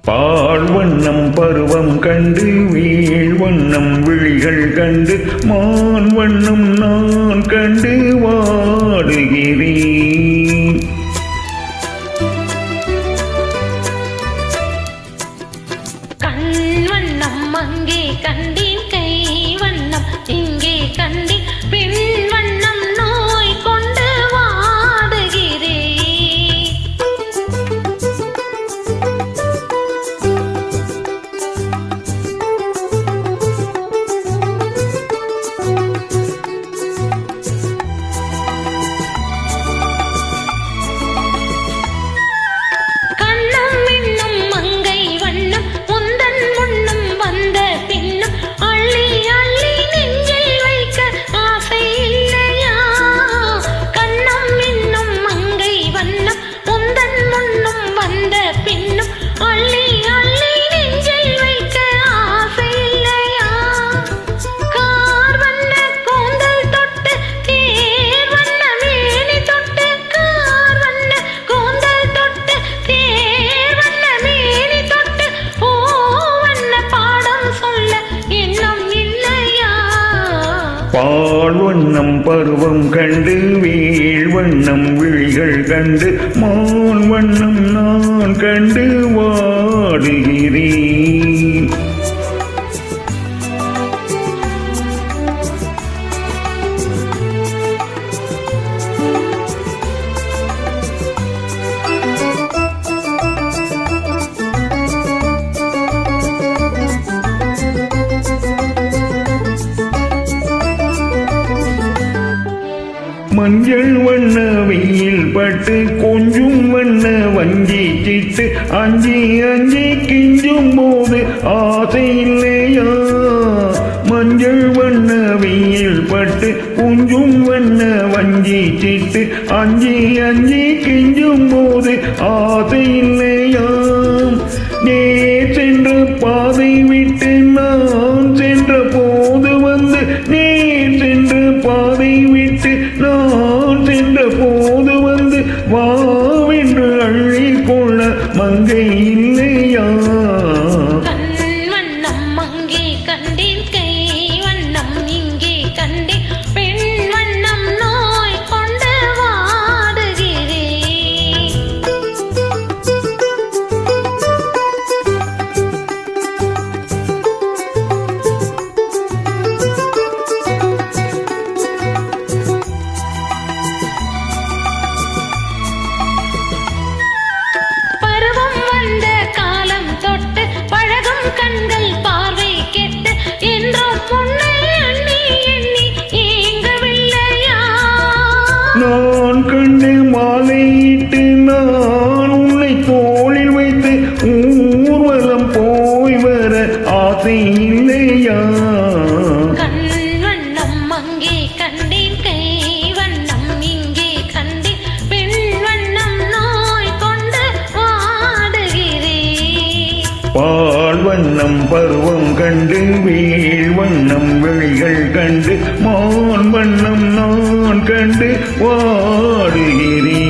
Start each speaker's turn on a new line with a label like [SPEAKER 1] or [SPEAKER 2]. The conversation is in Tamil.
[SPEAKER 1] பால்வண்ணம் பருவம் கண்டு வீழ்வண்ணம் விழிகள் கண்டு மான் வண்ணம் நான் கண்டு வாடுகிறேன்.
[SPEAKER 2] கண் வண்ணம் அங்கே கண்டேன், கை வண்ணம் இங்கே கண்டேன், பெண் வண்ணம் நோய் கொண்டு வாடுகிறேன்.
[SPEAKER 1] பால்வண்ணம் பருவம் கண்டு வீழ்வண்ணம் விழிகள் கண்டு மான் வண்ணம் நான் கண்டு வாடுகிறேன். மஞ்சள் வண்ண வெயில் பட்டு கொஞ்சம் வண்ண வஞ்சி சிட்டு அஞ்சி அஞ்சி கிஞ்சும் போது ஆசை இல்லையா? மஞ்சள் வண்ண வெயில் பட்டு கொஞ்சம் வண்ண வஞ்சி சிட்டு அஞ்சி அஞ்சி கிஞ்சும் போது ஆசை இல்லையா? நே சென்ற பாதை விட்டு நான் சென்ற போது வந்து நீ சென்ற பாதை விட்டு நான் சென்ற போது வந்து வாவென்று அள்ளிக்கொள்ள மங்கை இல்லையா?
[SPEAKER 2] கண்வண்ணம் அங்கே கண்டேன், கை வண்ணம் இங்கே கண்டேன், பெண் வண்ணம் நோய் கொண்டு வாடுகிறேன். கண்கள் பார்வை கெட்டு என்றோ பொன்னை எண்ணி எண்ணி ஏங்கவில்லையா?
[SPEAKER 1] நான் கண்டு மாலையிட்டு நான் உன்னை தோளில் வைத்து ஊர்வலம் போய் வர ஆசை இல்லையா?
[SPEAKER 2] கண் வண்ணம் அங்கே கண்டேன், கை வண்ணம் இங்கே கண்டேன், பெண் வண்ணம் நோய் கொண்டு வாடுகிறேன்.
[SPEAKER 1] பால்வண்ணம் பருவம் கண்டு வீழ்வண்ணம் விழிகள் கண்டு மான் வண்ணம் நான் கண்டு வாடுகிறேன்.